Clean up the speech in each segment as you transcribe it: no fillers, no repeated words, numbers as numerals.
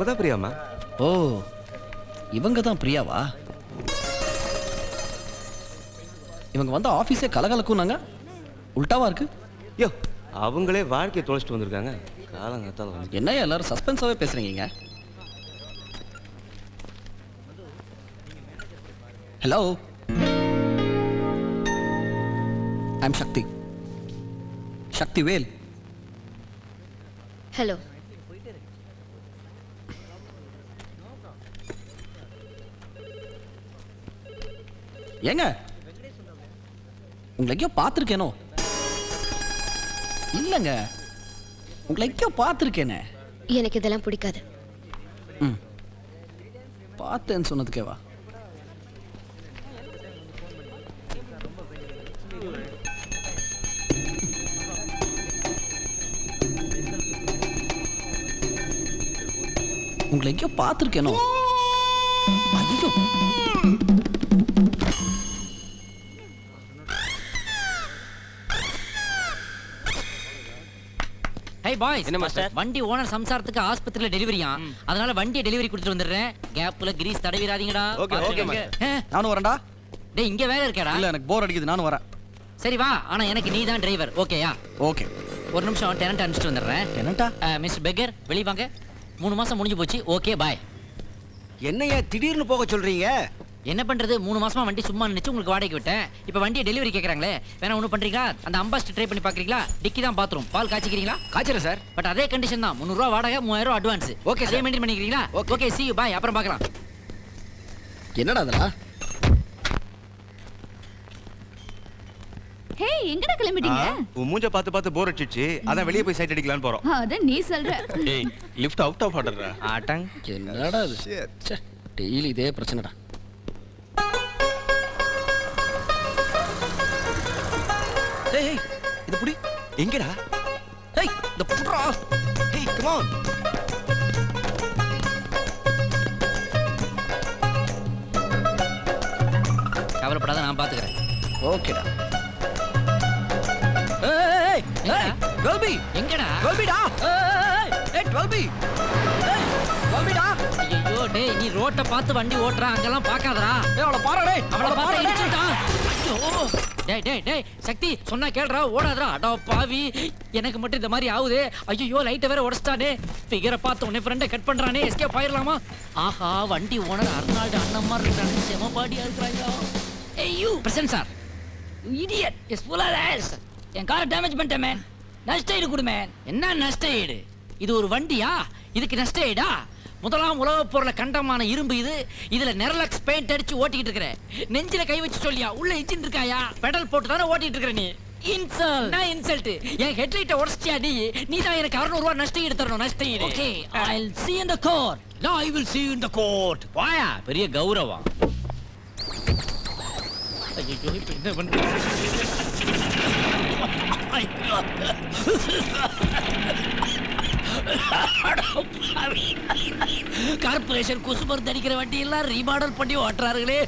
அவங்க தான் பிரியாமா. ஓ, இவங்க தான் பிரியாவா? இவங்க வந்து ஆஃபீஸே கலகலக்குனாங்க, உல்டாவா இருக்கு. யோ, அவங்களே வாழ்க்கையை தொலைச்சிட்டு வந்திருக்காங்க. காலங்கத்தால வந்து என்ன எல்லாரும் சஸ்பென்ஸாவே பேசுறீங்க? Hello, I'm Shakti, Shakti Vel. Hello. ஏங்க, உங்களை எங்கேயோ பார்த்துருக்கேனோ? இல்லைங்க, உங்களை எங்கேயோ பார்த்துருக்கேனே. எனக்கு இதெல்லாம் பிடிக்காது. ம், பார்த்தேன்னு சொன்னதுக்கேவா? உங்களை எங்கேயோ பார்த்துருக்கேனோ? ஐயோ, ஹே பாய்ஸ், என்ன மாஸ்டர்? வண்டி ஓனர் சம்சாரத்துக்கு ஆஸ்பத்திரியில டெலிவரியா, அதனால வண்டியை டெலிவரி கொடுத்துட்டு வந்துடுறேன். கேப்ல கிரீஸ் தடவிராதீங்கடா. Okay master. நானும் வரேன்டா. டேய், இங்க வேலை இருக்கேடா. இல்ல, எனக்கு போர் அடிக்குது, நானும் வரேன். சரி வா, ஆனா எனக்கு நீ தான் டிரைவர், ஓகேயா? ஓகே. ஒரு நிமிஷம் டெனன்ட் அனுப்பிச்சிட்டு வந்துடுறேன். என்னட்டா? மிஸ்டர் பெக்கர், வெளிய வாங்க. 3 மாசம் முடிஞ்சு போச்சு. Okay bye. என்னையா திடீர்னு போக சொல்றீங்க? என்ன பண்றது, 3 மாசமா வண்டி சும்மா நினைச்சு உங்களுக்கு வாடகைக்கு விட்டேன். இப்ப வண்டியை டெலிவரி கேக்குறாங்களே, வேணா ஒண்ணு பண்றீங்களா? அந்த அம்பாஸ்டர் ட்ரை பண்ணி பாக்குறீங்களா? டிக்கி தான் பாத்ரூம், பால் காய்ச்சிக்கிறீங்களா? காய்ச்சல சார். பட் அதே கண்டிஷன் தான், 300 ரூபா வாடகை, 3000 அட்வான்ஸ். Okay, அதே sir. மெயின்டைன் பண்ணிக்கிறீங்களா? Okay. Okay, see you, bye. அப்புறம் பார்க்கலாம். என்னடா அதெல்லாம்? ஹே, எங்கடா கிளம்பிட்டீங்க? உன் மூஞ்ச பார்த்து பார்த்து போர் அடிச்சிடுச்சு, அதான் வெளியே போய் சைட் அடிக்கலாம்னு போறோம். அத நீ சொல்ற. ஏய், லிஃப்ட் அவுட் ஆஃப் ஆர்டர்ரா. ஆட்டங். என்னடா இது? ச்சே, டெய்லி இதே பிரச்சனைடா. ஏய், இது புடி. எங்கடா? ஏய், இந்த புட்றா. ஹே, கம் ஆன். கவலைப்படாத, நான் பாத்துக்கிறேன். ஓகேடா. ஏய், ஏய், டுவெல்பி. எங்கடா? டுவெல்பிடா. ஏய், டுவெல்பி. ஏய், டுவெல்பிடா. ஐயோ டேய், நீ ரோட்ட பார்த்து வண்டி ஓட்டுற, அங்கெல்லாம் பார்க்காதடா. ஏய், அவளை பாரு டேய். அவளை பார்த்து இடிச்சுடா. ஐயோ டேய் டேய் டேய், சக்தி சொன்னா கேளுடா, ஓடாதடா. அடோ பாவி, எனக்கு மட்டும் இந்த மாதிரி ஆகுது. ஐயோ லைட்டை வேற உடைச்சிட்டானே. ஃபிகரை பார்த்து உன்னை ஃப்ரெண்டை கட் பண்றானே. எஸ்கேப் ஆயிரலாமா? ஆஹா, வண்டி ஓனர் அர்னால்டு அண்ணன் மாதிரி இருக்கானே, செம பாடியா இருக்கிறாயா. ஐயோ present sir, idiot is full of ass. என் காரை டேமேஜ் பண்ணிட்டேன் மேன். நஷ்ட ஈடு கொடு மேன். என்ன நஷ்ட ஈடு? இது ஒரு வண்டியா? இதுக்கு நஷ்ட ஈடா? முதலாம் உலகப் போர்ல கண்டமான இரும்பு இது. இதுல நெரலக்ஸ் பெயிண்ட் அடிச்சு ஓட்டிட்டு இருக்கிற. நெஞ்சில கை வச்சு சொல்லியா? உள்ள இன்ஜின் இருக்காயா? பெடல் போட்டு தானே ஓட்டிட்டு இருக்கிற நீ. இன்சல்ட். நான் இன்சல்ட். என் ஹெட்லைட்டை உடைச்சியா நீ? நீ தான் எனக்கு 600 ரூபாய் நஷ்ட ஈடு தரணும். நஷ்ட ஈடு. Okay, I will see in the court. No, I will see you in the court. வாயா, பெரிய கௌரவம். ஐயோ, இப்ப என்ன பண்றது? கார்பரேஷன் கொசு மருந்து அடிக்கிற வண்டி எல்லாம் ரீமாடல் பண்ணி ஓட்டுறாருங்களே.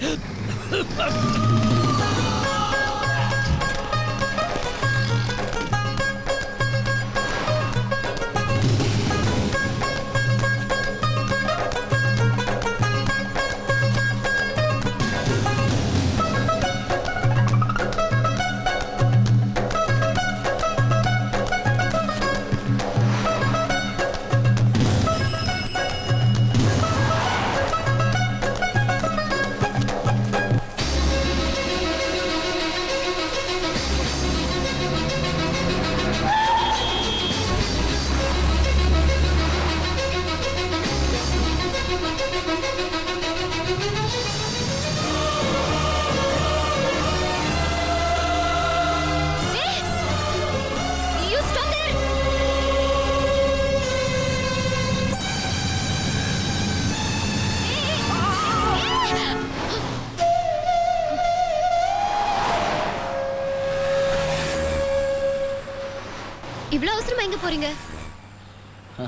இவ்வளவு அவசரமா எங்க போறீங்க?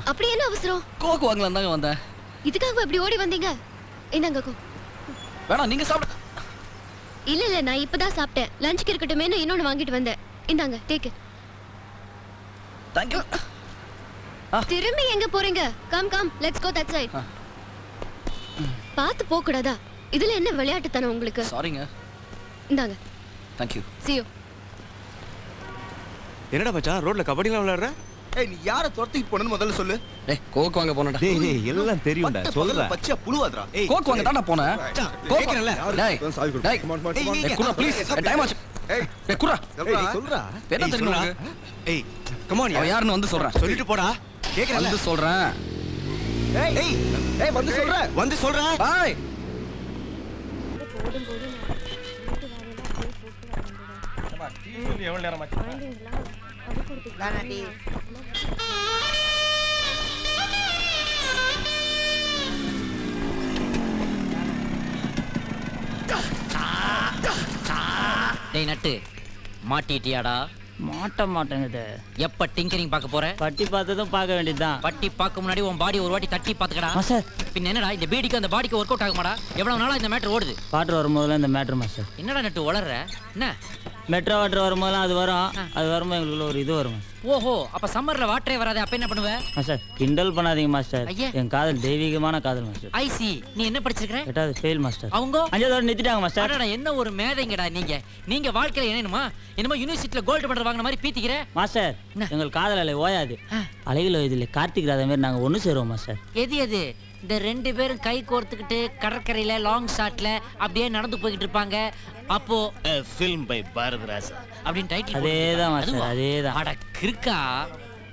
அப்படி என்ன அவசரம்? கோக்கு வாங்கலாம் தாங்க வந்தேன். இதுக்காக இப்படி ஓடி வந்தீங்க? என்னங்க கோ? வேணாம், நீங்க சாப்பிட. இல்ல இல்ல, நான் இப்பதான் சாப்பிட்டேன். லஞ்சுக்கு இருக்கட்டுமேனு இன்னொன்னு வாங்கிட்டு வந்தேன். இந்தாங்க, டேக். தேங்க்யூ. திரும்பி எங்க போறீங்க? Come come, let's go that side. பார்த்து போக கூடாதா? இதுல என்ன விளையாட்டுத்தனம் உங்களுக்கு? சாரிங்க. இந்தாங்க. Thank you. see you. என்னடா மச்சான் ரோட்ல கபடிலாம் விளையாடுற? ஏய் நீ யாரை துரத்திட்டு போனன்னு முதல்ல சொல்லு. டேய் கோக் வாங்க போனடா. டேய் எல்லாம் தெரியும்டா சொல்றா. பச்சையா புழுவாதடா. ஏய் கோக் வாங்க தான்டா போனேன். கேக்குறல. டேய் டேய் ஏய் குரா ப்ளீஸ் டைம் ஆச்சு. ஏய் ஏய் குரா சொல்றா. என்ன தெரியும் உனக்கு? ஏய் கம் ஆன் அவன் யாருன்னு வந்து சொல்றேன். சொல்லிட்டு போடா. கேக்குறல. வந்து சொல்றேன். ஏய் ஏய் வந்து சொல்றா. வந்து சொல்றா. பாய். எவ்வளவு நேரம் ஆச்சு? டேய் நட்டு மாட்டிட்டியாடா? மாட்ட மாட்டேங்குது. எப்ப டிங்கரிங் பார்க்க போற? பட்டி பார்த்ததும் பார்க்க வேண்டியதுதான். பட்டி பார்க்க முன்னாடி உன் பாடி ஒரு வாட்டி தட்டி பாத்துக்கடா. மாஸ்டர் பின்ன என்னடா இந்த பீடிக்கு அந்த பாடிக்கு ஒர்க் அவுட் ஆகுமாடா? எவ்வளவு நாளா இந்த மேட்டர் ஓடுது? வாட்டர் வரும்போதெல்லாம் இந்த மேட்ரு மாஸ்டர். என்னடா நட்டு வளர்ற? என்ன மெட்ரோ வாட்டர் வரும்போதெல்லாம் அது வரும். அது வரும்போது எங்களுக்குள்ள ஒரு இது வரும் மாஸ்டர். ஓஹோ, அப்ப சம்மர்ல வாட்டரே வராது, அப்ப என்ன பண்ணுவ? மாஸ்டர் கிண்டல் பண்ணாதீங்க மாஸ்டர். ஐயா. என் காதல் தெய்வீகமான காதல் மாஸ்டர். ஐ சி. நீ என்ன படிச்சிருக்கிற? எட்டாவது ஃபெயில் மாஸ்டர். அவங்க 5வது நிறுத்திட்டாங்க மாஸ்டர். அடடா, என்ன ஒரு மேதைங்கடா நீங்க. நீங்க வாழ்க்கையில என்னமா என்னமோ யூனிவர்சிட்டில கோல்டு மெடல் வாங்கின மாதிரி பீத்திக்கிற மாஸ்டர் என்ன? எங்கள் காதல் அலை ஓயாது. அலைகள் இதில் கார்த்திக் ராதா மாதிரி நாங்கள் ஒன்று சேருவோம் மாஸ்டர். எது எது இந்த ரெண்டு பேரும் கை கோர்த்துக்கிட்டு கடற்கரையில லாங் ஷாட்ல அப்படியே நடந்து போய்கிட்டு இருப்பாங்க. அப்போ ஃபில்ம் பை பாரதிராஜா அப்படின்னு டைட்டில் அதேதான் மாஸ்டர், அதேதான். அட கிறுக்கா.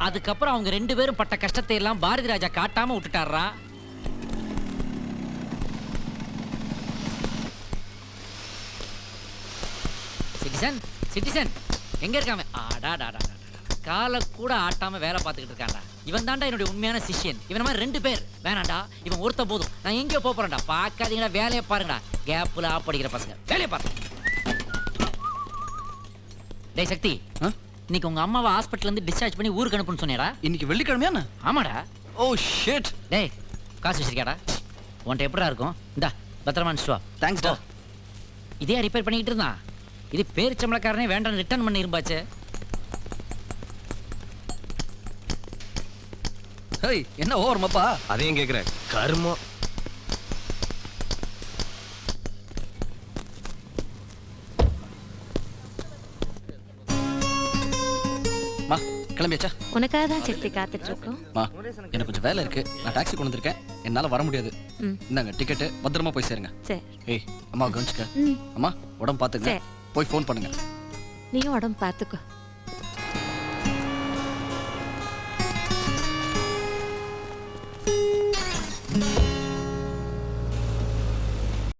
அதுக்கப்புறம் அவங்க ரெண்டு பேரும் பட்ட கஷ்டத்தை எல்லாம் பாரதி ராஜா காட்டாம விட்டுட்டாரா? சிட்டிசன் சிட்டிசன் எங்க இருக்காம? ஆடாடாடா, காலை கூட ஆட்டாம வேலை பார்த்துக்கிட்டு இருக்கான்டா. இவன் தாண்டா என்னுடைய உண்மையான சிஷ்யன். இவன் மாதிரி ரெண்டு பேர் வேணாண்டா. இவன் ஒருத்த போதும். நான் எங்கேயோ போறேன்டா. பார்க்காதீங்கடா, வேலையை பாருங்கடா. கேப்ல ஆப் அடிக்கிற பசங்க வேலையை பாருங்க. டேய் சக்தி, இன்னைக்கு உங்க அம்மாவை ஹாஸ்பிட்டல்ல இருந்து டிஸ்சார்ஜ் பண்ணி ஊருக்கு அனுப்புன்னு சொன்னியாடா? இன்னைக்கு வெள்ளிக்கிழமையா? ஆமாடா. Oh shit. டேய் காசு வச்சிருக்கியாடா? உன்கிட்ட எப்படா இருக்கும்? இந்தா பத்திரமா அனுப்பிச்சு வா. தேங்க்ஸ் டா. இதே ரிப்பேர் பண்ணிக்கிட்டு இருந்தான். இது பேரிச்சம்பளக்காரனே வேண்டாம் ரிட்டர்ன் பண்ணி இருப்பாச்சு. ஹேய் என்ன ஓவர் மப்பா? அதையும் கேக்குறேன். கர்மம். மா கிளம்பியாச்சா? உனக்காக தான் சக்தி காத்துட்டு இருக்கோம். மா எனக்கு கொஞ்சம் வேலை இருக்கு. நான் டாக்ஸி கொண்டு வந்திருக்கேன். என்னால வர முடியாது. இந்தாங்க டிக்கெட். பத்திரமா போய் சேருங்க. சரி. ஏய் அம்மா கவனிச்சுக்க. அம்மா உடம்பு பாத்துங்க. போய் ஃபோன் பண்ணுங்க. நீயும் உடம்பு பார்த்துக்கோ.